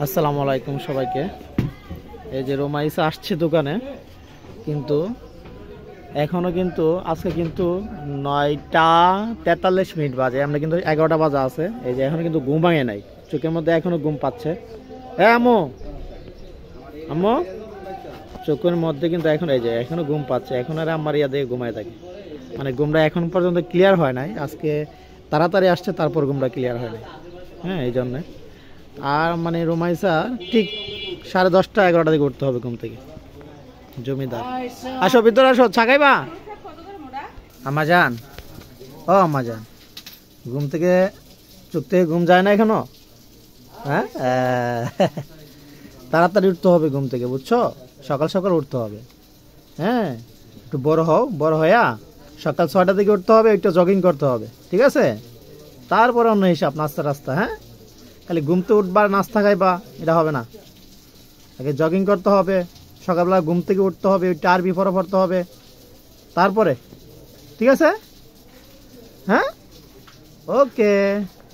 আসসালামু আলাইকুম সবাইকে। এই যে রোমাইসা আসছে দোকানে, কিন্তু এখনো কিন্তু আজকে কিন্তু 9টা 43 বাজে, আমরা কিন্তু 11টা বাজে আছে। এই যে এখনো কিন্তু ঘুম ভাঙে নাই, চোখের মধ্যে এখনো ঘুম পাচ্ছে। আম্মু আম্মু চোখের মধ্যে কিন্তু এখন এই যে এখনো ঘুম পাচ্ছে, এখন আর আমার ইয়া দিয়ে ঘুমায় থাকে, মানে ঘুমটা এখন পর্যন্ত ক্লিয়ার হয় নাই। আজকে তাড়াতাড়ি আসছে, তারপর ঘুমটা ক্লিয়ার হয় নাই। হ্যাঁ, এই জন্যে। আর মানে রোমাইসা ঠিক 10:30 11টা দিকে উঠতে হবে ঘুম থেকে। জমিদার আসো, ভিতরে আসো, চা খাইবা? আম্মা যান, ও আম্মা যান, ঘুম থেকে চোখ থেকে ঘুম যায় না এখনো? হ্যাঁ, তাড়াতাড়ি উঠতে হবে ঘুম থেকে, বুঝছো? সকাল সকাল উঠতে হবে। হ্যাঁ, একটু বড় হও, বড় হইয়া সকাল 6টা দিকে উঠতে হবে, একটু জগিং করতে হবে, ঠিক আছে? তারপরে অন্য হিসাব, নাস্তা টাস্তা। হ্যাঁ, খালি ঘুমতে উঠবা নাস্তা খাইবা এটা হবে না। আগে জগিং করতে হবে, সকালবেলা ঘুম থেকে উঠতে হবে, ওই টার্বি ফরো পড়তে হবে, তারপরে, ঠিক আছে? হ্যাঁ, ওকে।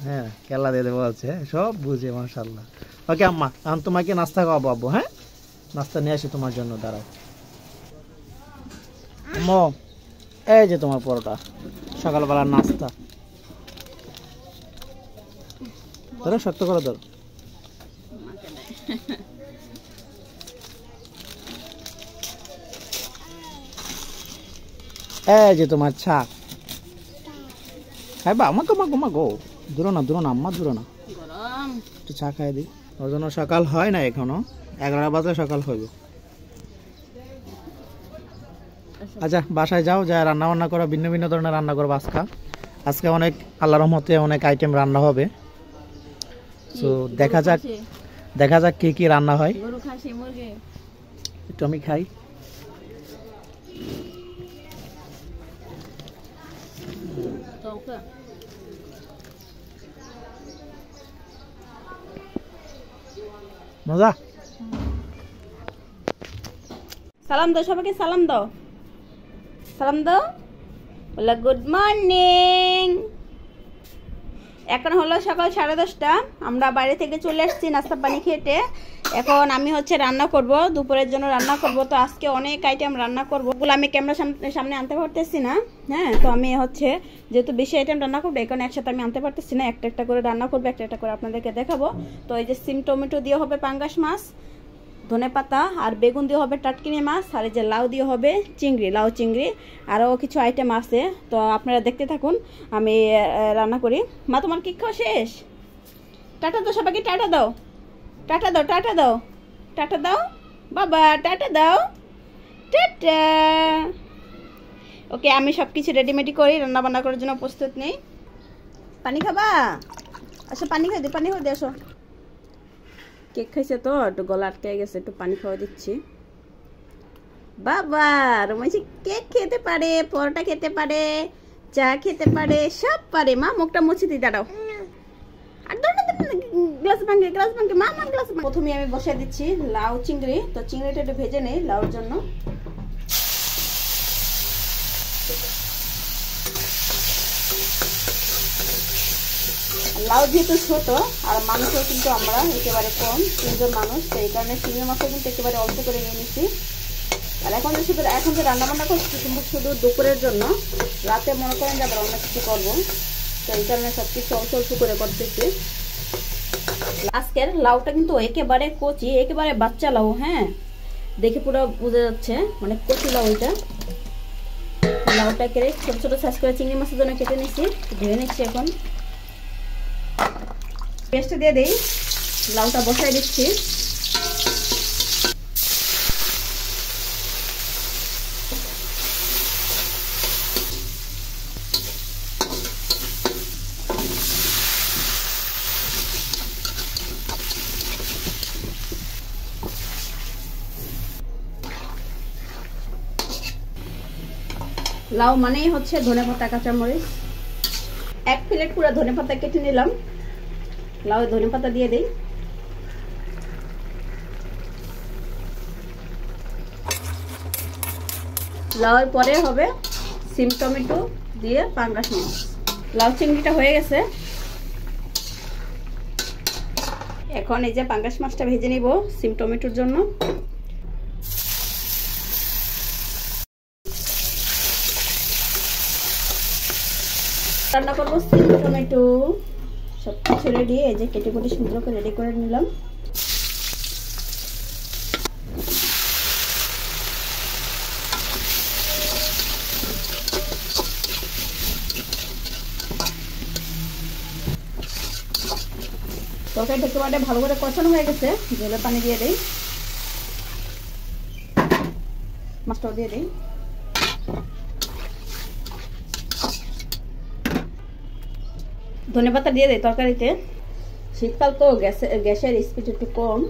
হ্যাঁ, খেলা দিয়ে দেবো বলছে, সব বুঝে, মাশাআল্লাহ। ওকে আম্মা, এখন তোমাকে নাস্তা খাওয়াবো আব্বু। হ্যাঁ, নাস্তা নিয়ে আসি তোমার জন্য, দাঁড়াও। আম্মু, এই যে তোমার পরোটা, সকালবেলার নাস্তা। ধরো, শক্ত করে ধরো। এই যে তোমার চা খাইবা? আমাকে গো, দূর না আম্মা, দূর না, একটু চা খাই দিই। ওর জন্য সকাল হয় না এখনো, 11টা বাজে সকাল হইবে। আচ্ছা, বাসায় যাও, যা রান্না বান্না করো, ভিন্ন ভিন্ন ধরনের রান্না করবো আজকে অনেক, আল্লাহর রহমতে অনেক আইটেম রান্না হবে। তো দেখা যাক কি কি রান্না হয়। একটু আমি খাই। মজা। সালাম দাও সবাইকে, সালাম দাও, সালাম দাও, বলো গুড মর্নিং। এখন হলো সকাল 10:30। আমরা বাইরে থেকে চলে আসছি নাস্তা পানি খেতে। এখন আমি রান্না করব, দুপুরের জন্য রান্না করব। তো আজকে অনেক আইটেম রান্না করবো, ওগুলো আমি ক্যামেরার সামনে আনতে পারতেছি না। হ্যাঁ, তো আমি যেহেতু বেশি আইটেম রান্না করবো, এখন একসাথে আমি আনতে পারতেছি না, একটা একটা করে রান্না করবো, একটা একটা করে আপনাদেরকে দেখাবো। তো এই যে সিম টমেটো দিয়ে হবে পাঙ্গাস মাছ, ধনেপাতা আর বেগুন দিয়ে হবে টাটকিনি মাছ, আর এই যে লাউ দিয়ে হবে লাউ চিংড়ি, আরও কিছু আইটেম আছে। তো আপনারা দেখতে থাকুন, আমি রান্না করি। মা, তোমার কি খাওয়া শেষ? টাটা দাও সবাইকে, টাটা দাও, টাটা দাও, টাটা দাও, টাটা দাও বাবা, টাটা দাও, টাটা। ওকে, আমি সব কিছু রেডিমেডি করি, রান্না বান্না করার জন্য প্রস্তুত নেই। পানি খাবা? আসো, পানি খাই দিই, পানি খাই দিই, আসো। কেক খাইছে তো একটু গলা আটকে গেছে, একটু পানি খাওয়া দিচ্ছি। বাবা রোমাইসি কেক খেতে পারে, পরোটা খেতে পারে, চা খেতে পারে, সব পারে। মা, মুখটা মুছে দিই, দাঁড়াও। আর গ্লাস ভাঙে মা, গ্লাস। প্রথমে আমি বসিয়ে দিচ্ছি লাউ চিংড়ি। তো চিংড়িটা একটু ভেজে নেই লাউর জন্য। লাউ যেহেতু ছোট, আর মানুষও কিন্তু আমরা একেবারে কম, 3জন মানুষ, তো এই কারণে চিংড়ি মাছও কিন্তু একেবারে অল্প করে নিয়ে নিচ্ছি। আর এখন যে রান্না বান্না করছি কিন্তু শুধু দুপুরের জন্য, রাতে মনে করেন যে আবার অনেক কিছু করবো, তো এই কারণে সব কিছু অল্প অল্প করে করতেছি। আজকের লাউটা কিন্তু একেবারে কচি, একেবারে বাচ্চা লাউ। হ্যাঁ, দেখে পুরো বোঝা যাচ্ছে, মানে কচি লাউ। এটা লাউটা কেটে ছোট ছোট সাইজ করে চিংড়ি মাছের জন্য কেটে নিচ্ছি, ধুয়ে নিচ্ছি। এখন পেস্টটা দিয়ে দেই, লাউটা বসাই দিচ্ছি। লাউ মানেই ধনেপাতা কাঁচামরিচ। 1 প্লেট পুরো ধনেপাতা কেটে নিলাম, লাউ ধনেপাতা দিয়ে দেই। লাউয়ের পরে হবে সিম টমেটো দিয়ে পাঙ্গাস মাছ। লাউ চিংড়িটা হয়ে গেছে। এখন এই যে পাঙ্গাস মাছটা ভেজে নিব সিম টমেটোর জন্য। রান্না করবো সিম টমেটো, সব কিছু রেডি। এই যে কেটে কুটে সুন্দর করে রেডি করে নিলাম। তরকারিটা একেবারে ভালো করে কষানো হয়ে গেছে, জলের পানি দিয়ে দেই, মাছটাও দিয়ে দেই। ধনেপাতা দিয়ে দেই তরকারিতে। শীতকাল তো গ্যাসের স্পিড একটু কম।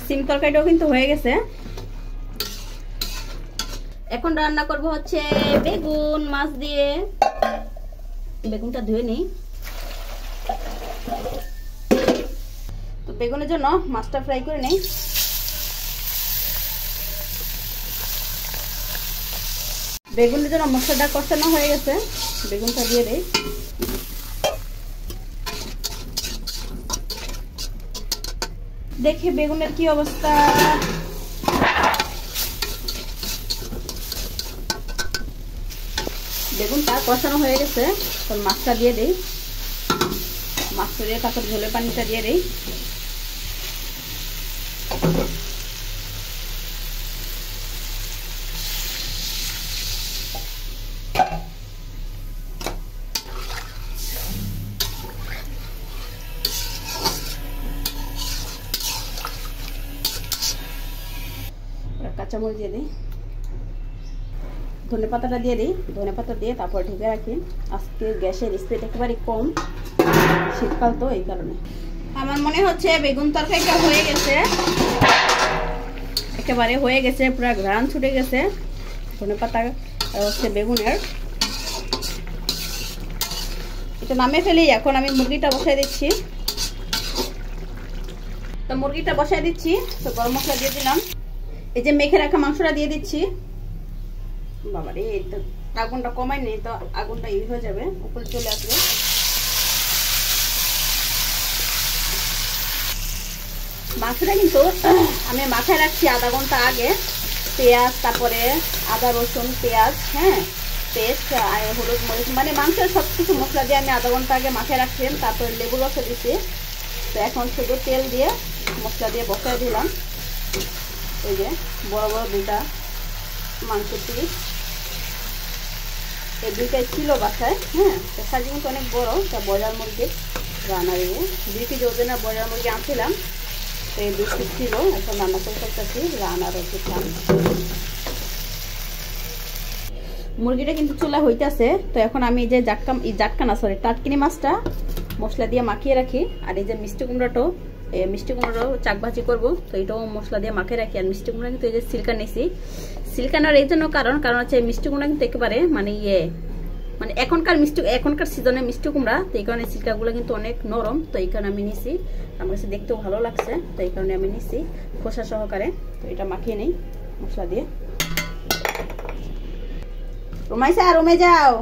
সিম তরকারিটাও কিন্তু হয়ে গেছে। এখন রান্না করব হচ্ছে বেগুন মাছ দিয়ে। বেগুনটা ধুয়ে নিই। তো বেগুনের জন্য মাছটা ফ্রাই করে নেই। বেগুনের জন্য মশলাটা কষানো হয়ে গেছে, বেগুনটা দিয়ে দেই। দেখি বেগুনের কি অবস্থা। বেগুনটা কষানো হয়ে গেছে, তখন মাছটা দিয়ে দেই। মাছটা দিয়ে তারপর ঝোলের পানিটা দিয়ে দেই। কাঁচামরিচ দিয়ে দিই, ধনেপাতাটা দিয়ে দিই। ধনেপাতা দিয়ে তারপর ঢেকে রাখি। আজকে গ্যাসের স্পিড একেবারে কম, শীতকাল তো এই কারণে। আমার মনে হচ্ছে বেগুন তরকারিটা হয়ে গেছে, একেবারে হয়ে গেছে, পুরো ঘ্রাণ ছুটে গেছে ধনেপাতা আর হচ্ছে বেগুনের। এটা নামে ফেলি। এখন আমি মুরগিটা বসাই দিচ্ছি। তো মুরগিটা বসাই দিচ্ছি। তো গরম মশলা দিয়ে দিলাম। এই যে মেখে রাখা মাংসটা দিয়ে দিচ্ছি। বাবারে, তো আগুনটা কমাই নেই, তো আগুনটা ই হয়ে যাবে, উপরে চলে আসবে। মাংসটা কিন্তু আমি মাথায় রাখছি আধা ঘন্টা আগে। পেঁয়াজ, তারপরে আদা রসুন পেঁয়াজ, হ্যাঁ, পেস্ট, হলুদ মরিচ, মানে মাংসের সব কিছু মশলা দিয়ে আমি আধা ঘন্টা আগে মাথায় রাখছিলাম। তারপরে লেবু রসে দিচ্ছি। তো এখন শুধু তেল দিয়ে মশলা দিয়ে বসাই দিলাম। এই যে বড় বড় দুইটা মাংসের পিস, এই দুইটাই ছিল বাসায়, হ্যাঁ, সাইজ কিন্তু অনেক বড়। তা ব্রয়লার মুরগির রান্না দিয়ে 2 কেজি ওজনের ব্রয়লার মুরগি আনছিলাম। তো এই 2 পিস ছিল, এখন রান্না করে করতেছি। রান্নার দিলাম। মুরগিটা কিন্তু চুলা হইতেছে। তো এখন আমি এই যে টাটকিনি মাছটা মশলা দিয়ে মাখিয়ে রাখি। আর এই যে মিষ্টি কুমড়াটাও, মিষ্টি কুমড়াটাও চাক ভাজি করবো। তো এটাও মশলা দিয়ে মাখিয়ে রাখি। আর মিষ্টি কুমড়া কিন্তু এই যে সিল্কা নিছি। সিল্কানোর এই জন্য কারণ হচ্ছে মিষ্টি কুমড়া কিন্তু একেবারে মানে এখনকার সিজনে মিষ্টি কুমড়া, তো এই কারণে সিল্কাগুলো কিন্তু অনেক নরম। তো এই কারণে আমি নিছি, আমার কাছে দেখতেও ভালো লাগছে। তো এই কারণে আমি নিছি খোসা সহকারে। তো এটা মাখিয়ে নেই মশলা দিয়ে। রুমাইসা, রুমে যাও।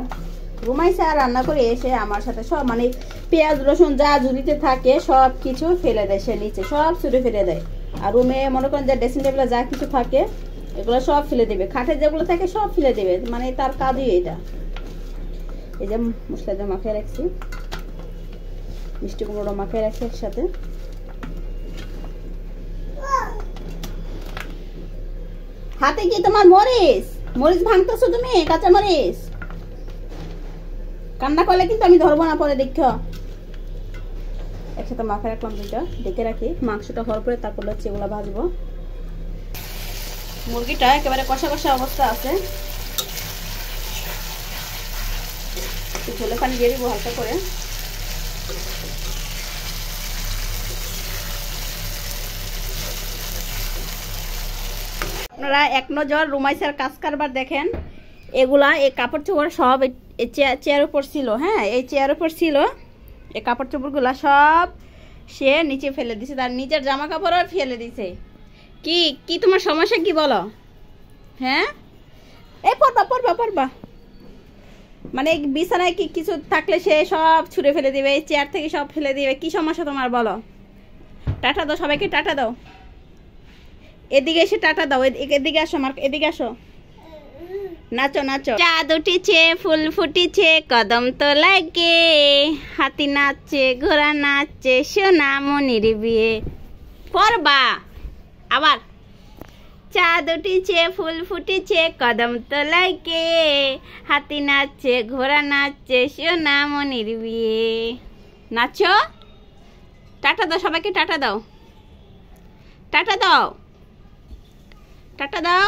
রুমাইসা রান্না করে এসে আমার সাথে সব মানে পেঁয়াজ রসুন যা ঝুড়িতে থাকে সব কিছু ফেলে দেয়, সে নিচে সব ছুঁড়ে ফেলে দেয়। আর রুমে মনে করেন যে ড্রেসিং টেবিলে যা কিছু থাকে এগুলো সব ফেলে দেবে, খাটে যেগুলো থাকে সব ফেলে দেবে, মানে তার কাজই এটা। এই যে মশলা দিয়ে মাখিয়ে রাখছি, মিষ্টি কুমড়োটা মাখিয়ে রাখছি একসাথে। হাতে কি তোমার মরিচ ভাঙতেছো তুমি? কাঁচা মরিচ কান্না করলে কিন্তু আমি ধরবো না, পরে দেখো। একসাথে মাখিয়ে রাখলাম দুইটা, ডেকে রাখি। মাংসটা হওয়ার পরে তারপর হচ্ছে এগুলো ভাজবো। মুরগিটা একেবারে কষা কষা অবস্থা আছে। ঝোলে পানি দিয়ে দিব হালকা করে। আপনারা এক নজর রুমাইসার কাজ কারবার দেখেন। এগুলা এই কাপড় চোপড় সব চেয়ার উপর ছিল, হ্যাঁ, এই চেয়ার উপর ছিল। এই কাপড় চোপড়গুলা সব সে নিচে ফেলে দিছে, তার নিজের জামা কাপড় আর ফেলে দিছে। কি তোমার সমস্যা কি বলো? হ্যাঁ, এই পড়বা পড়বা পড়বা, মানে বিছানায় কি কিছু থাকলে সে সব ছুঁড়ে ফেলে দিবে, চেয়ার থেকে সব ফেলে দিবে। কি সমস্যা তোমার বলো? টাটা দাও সবাইকে, টাটা দাও। এদিকে এসে টাটা দাও, এদিকে আসো আমার, এদিকে আসো, নাচো নাচো। চাঁদ উঠেছে, ফুল ফুটেছে কদম তলায় গে, হাতি নাচছে, ঘোড়া নাচছে, সোনামণির বিয়ে। পড়বা আবার। চাঁদ উঠেছে, ফুল ফুটেছে কদম তলায় গে, হাতি নাচছে, ঘোড়া নাচছে, সোনামণির বিয়ে। নাচো, টাটা দাও সবাইকে, টাটা দাও, টাটা দাও, টাটা দাও,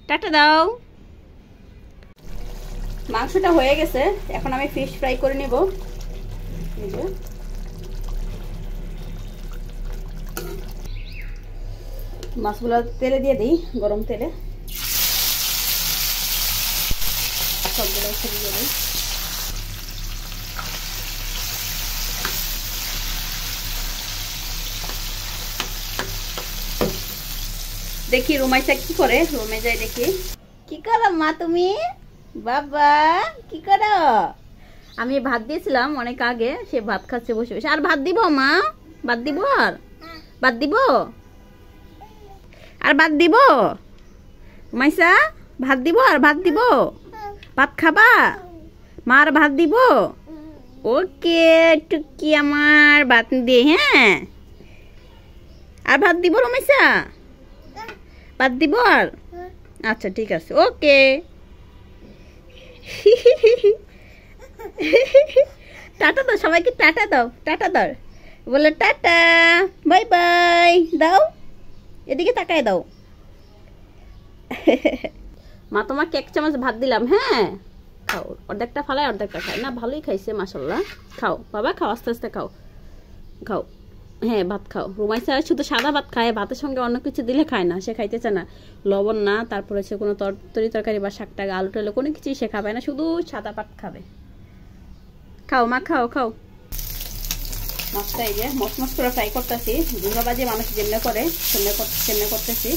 টাটা দাও। মাংসটা হয়ে গেছে, এখন আমি ফিশ ফ্রাই করে নেব। মাছগুলো তেলে দিয়ে দিই, গরম তেলে সবগুলো দিয়ে দিই। দেখি রুমাইসা কি করে, রুমে যাই দেখি। কি করো মা তুমি? বাবা কি করো? আমি ভাত দিয়েছিলাম অনেক আগে, সে ভাত খাচ্ছে বসে বসে। আর ভাত দিব মা? ভাত দিব? আর ভাত দিব? আর ভাত দিব? রুমাইসা ভাত দিব? আর ভাত দিব? ভাত খাবা? মার ভাত দিব? ওকে টুকি আমার ভাত দিয়ে। হ্যাঁ আর ভাত দিব রুমাইসা? ভাত দিব? আর আচ্ছা ঠিক আছে, ওকে। টাটা দাও সবাইকে, টাটা দাও, টাটা দাও, বলে টাটা বাই বাই দাও, এদিকে তাকায় দাও। মা তোমাকে এক চামচ ভাত দিলাম, হ্যাঁ খাও। অর্ধেকটা ফালায় অর্ধেকটা খায় না, ভালোই খাইছে মাশাল্লাহ। খাও বাবা খাও, আস্তে আস্তে খাও, খাও। হ্যাঁ ভাত খাও। রুমাইসা শুধু সাদা ভাত খায়, ভাতের সঙ্গে অন্য কিছু দিলে খায় না, সে খাইতে চায় না। লবণ না, তারপরে সে কোনো তরকারি বা শাক টাক আলু টালু কোনো কিছুই সে খাবে না, শুধু সাদা ভাত খাবে। খাও মা খাও, খাও। মাছটা এই যে মসমস করে ফ্রাই করতেছি, দুর্গা বাজে মানুষ যেমনি করে সেমনি করতেছি।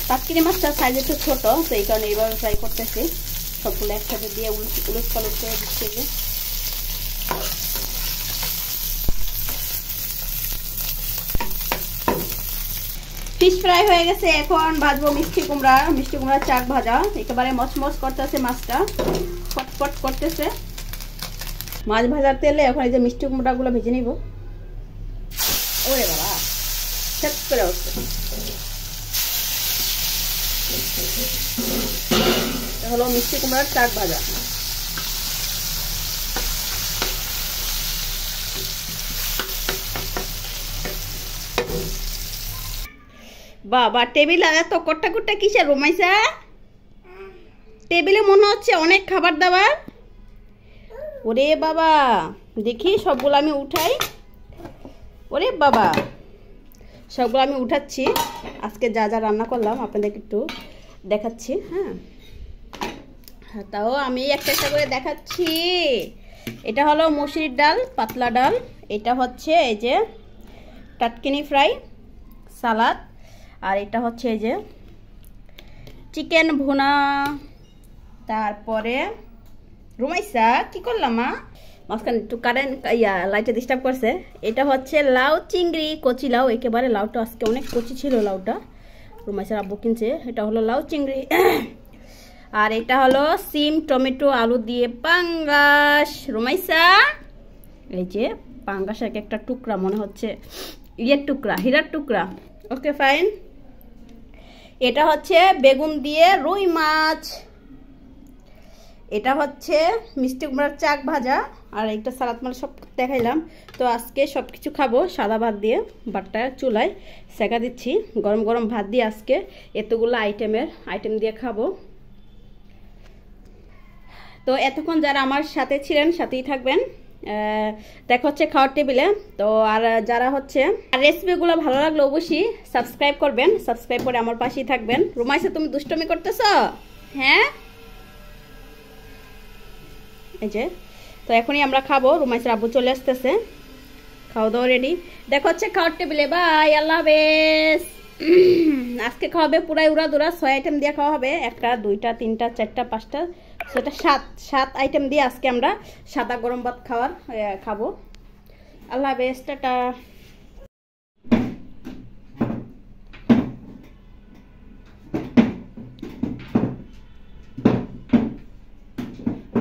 পাটকিনি মাছটা সাইজ একটু ছোট, তো এই কারণে এইভাবে ফ্রাই করতেছি। সবগুলো একসাথে দিয়ে উলট পালট করে দিচ্ছি। ফিশ ফ্রাই হয়ে গেছে, এখন ভাজবো মিষ্টি কুমড়া। মিষ্টি কুমড়ার চাক ভাজা, একেবারে মচমচ করতেছে মাছটা, ফটফট করতেছে। মাছ ভাজার তেলে এখন এই যে মিষ্টি কুমড়া গুলো ভেজে নিব। ওরে বাবা শেষ করে উঠছে। হলো মিষ্টি কুমড়ার চাক ভাজা। বাবা টেবিল এত কট্টা কট্টা কিসের রুমাইসা? টেবিলে মনে হচ্ছে অনেক খাবার দাবার। ওরে বাবা দেখি সবগুলো আমি উঠাই। ওরে বাবা সবগুলো আমি উঠাচ্ছি। আজকে যা যা রান্না করলাম আপনাদেরকে একটু দেখাচ্ছি। হ্যাঁ তাও আমি একটা একটা করে দেখাচ্ছি। এটা হলো মসুরির ডাল, পাতলা ডাল। এটা হচ্ছে এই যে টাটকিনি ফ্রাই, সালাদ। আর এটা হচ্ছে এই যে চিকেন ভুনা। তারপরে রুমাইসা কি করলাম মা? মাঝখানে একটু কারেন্ট লাইটে ডিস্টার্ব করছে। এটা হচ্ছে লাউ চিংড়ি, কচি লাউ, একেবারে লাউটা আজকে অনেক কচি ছিল লাউটা, রুমাইসার আব্বু কিনছে। এটা হলো লাউ চিংড়ি। আর এটা হলো সিম টমেটো আলু দিয়ে পাঙ্গাস। রুমাইসা এই যে পাঙ্গাস এক একটা টুকরা, মনে হচ্ছে ইয়ের টুকরা, হীরার টুকরা। Okay fine. এটা হচ্ছে বেগুন দিয়ে রুই মাছ। এটা হচ্ছে মিষ্টি কুমড়ার চাক ভাজা। আর একটা সালাদ মাল সব দেখাইলাম। তো আজকে সব কিছু খাবো সাদা ভাত দিয়ে, ভাতটা চুলায় সেকা দিচ্ছি, গরম গরম ভাত দিয়ে আজকে এতগুলো আইটেম দিয়ে খাবো। তো এতক্ষণ যারা আমার সাথে ছিলেন, সাথেই থাকবেন। দেখা হচ্ছে খাওয়ার টেবিলে। তো আর যারা হচ্ছে রেসিপিগুলো ভালো লাগলে অবশ্যই সাবস্ক্রাইব করবেন, সাবস্ক্রাইব করে আমার পাশেই থাকবেন। রুমাইসা তুমি দুষ্টমি করতেছ? হ্যাঁ এই যে। তো এখনই আমরা খাবো, রুমাইসার আব্বু চলে আসতেছে। খাওয়া দাওয়া রেডি। দেখা হচ্ছে খাওয়ার টেবিলে। বাই, আল্লাহ হাফেজ। আজকে খাওয়াবে পুরাই উড়া দুরা 6 আইটেম দিয়ে খাওয়া হবে, 1টা 2টা 3টা 4টা 5টা 6টা 7 আইটেম দিয়ে আজকে আমরা সাদা গরম ভাত খাবো। আল্লাহ হাফেজ, টাটা।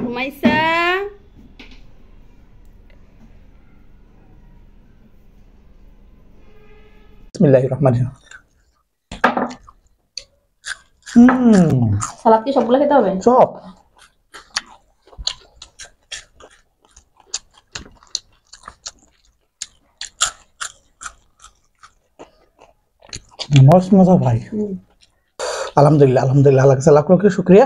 ঘুমাইছা? বিসমিল্লাহিররহমানিররহিম। সালাদ কি সবগুলো খেতে হবে? সব मस्त मजा भाई। अल्हम्दुलिल्लाह अल्हम्दुलिल्लाह, अल्लाह का लाख लाख शुक्रिया।